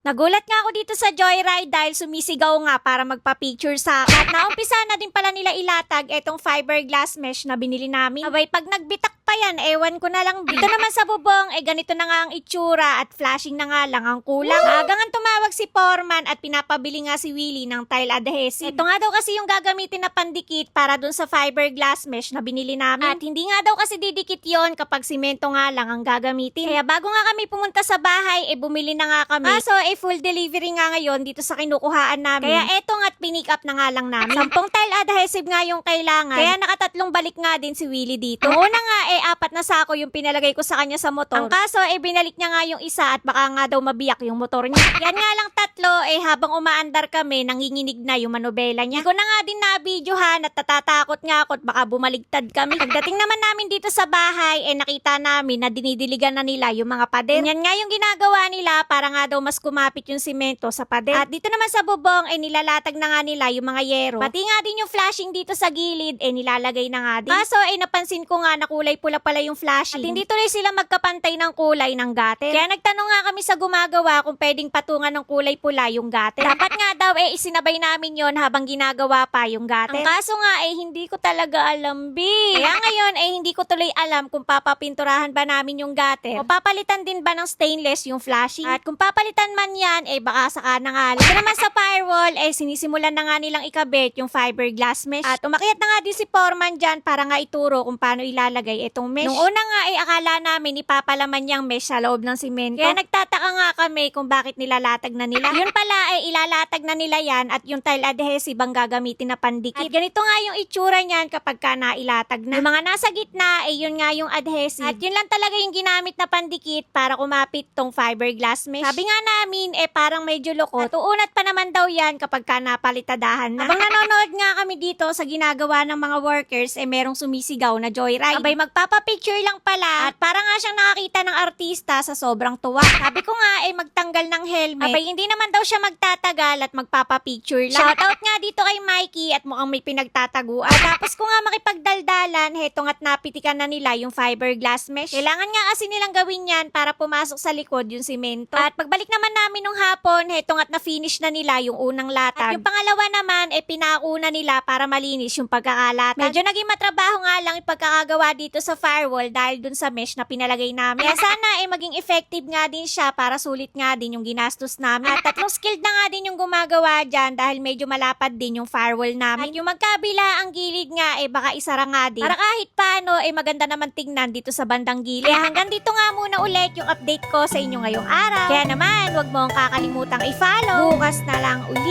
Nagulat nga ako dito sa Joyride dahil sumisigaw nga para magpa-picture sa akin. At naumpisa na din pala nila ilatag etong fiberglass mesh na binili namin. Abay, pag nagbitak pa yan, ewan ko na lang. Dito naman sa bubong, ganito na nga ang itsura at flashing na nga lang ang kulang. Agangan tumawag si Foreman at pinapabili nga si Willie ng tile adhesive. Ito nga daw kasi yung gagamitin na pandikit para dun sa fiberglass mesh na binili namin. At hindi nga daw kasi didikit yon kapag simento nga lang ang gagamitin. Kaya bago nga kami pumunta sa bahay, bumili na nga kami. Kaso, full delivery nga ngayon dito sa kinukuhaan namin. Kaya eto nga't pinick up na nga lang namin. 10 tile adhesive nga yung kailangan. Kaya nakatatlong balik nga din si Willie dito. Ang una nga 4 na sako yung pinalagay ko sa kanya sa motor. Ang kaso binalik niya nga yung isa at baka nga daw mabiyak yung motor niya. Yan nga lang tatlo habang umaandar kami nanginginig na yung manobela niya. Hindi ko na nga din na-videohan at natatakot nga ako at baka bumaligtad kami. Pagdating naman namin dito sa bahay nakita namin na dinidiligan na nila yung mga pader. Yan nga yung ginagawa nila para nga daw mas kumapit yung simento sa pader. At dito naman sa bubong nilalatag na nga nila yung mga yero. Pati nga din yung flashing dito sa gilid nilalagay na nga din. Kaso napansin ko nga na kulay pula pala yung flashing. At hindi tuloy sila magkapantay ng kulay ng gutter. Kaya nagtanong nga kami sa gumagawa kung pwedeng patungan ng kulay pula yung gutter. Dapat nga daw isinabay namin yon habang ginagawa pa yung gutter. Ang kaso nga hindi ko talaga alam, B. Kaya ngayon hindi ko tuloy alam kung papapinturahan ba namin yung gutter o papalitan din ba ng stainless yung flashing. At kung papalitan man yan baka saka na nga lang. Ito naman sa firewall sinisimulan na nga nilang ikabit yung fiberglass mesh. At umakyat na nga din si Foreman dyan para nga ituro kung paano ilalagay itong mesh. Nung una nga akala namin ipapalaman yung mesh sa loob ng simento. Kaya nagtataka nga kami kung bakit nilalatag na nila. Yun pala ilalatag na nila yan at yung tile adhesive ang gagamitin na pandikit. At ganito nga yung itsura niyan kapag ka nailatag na. Yung mga nasa gitna yun nga yung adhesive. At yun lang talaga yung ginamit na pandikit para kumapit tong fiberglass mesh. Sabi nga namin parang medyo lukot. At uunat pa naman daw yan kapag ka napalitadahan na. Habang nanonood nga kami dito sa ginagawa ng mga workers merong sumisigaw na joyride. Abay magpapapicture lang pala at parang nga siyang nakakita ng artista sa sobrang tuwa. Sabi ko nga magtanggal ng helmet. Abay hindi naman daw siya magtatagal at magpapapicture lang. Shoutout nga dito kay Mikey at mukhang may pinagtataguan. Tapos ko nga makipagdaldalan, heto nga't napitikan na nila yung fiberglass mesh. Kailangan nga kasi nilang gawin yan para pumasok sa likod yung simento. At pagbalik naman namin nung hapon, heto nga't na-finish na nila yung unang latag. At yung pangalawa naman pinauna nila para malinis yung pagkakalatag. Medyo naging matrabaho nga lang yung pagkakagawa dito sa firewall dahil dun sa mesh na pinalagay namin. Kaya sana maging effective nga din siya para sulit nga din yung ginastos namin. At tatlong skilled na nga din yung gumagawa dyan dahil medyo malapad din yung firewall namin. At yung magkabila ang gilid nga baka isara nga din. Para kahit paano maganda naman tingnan dito sa bandang gilid. Kaya hanggang dito nga muna ulit yung update ko sa inyo ngayong araw. Kaya naman, wag mong kakalimutang i-follow. Bukas na lang ulit.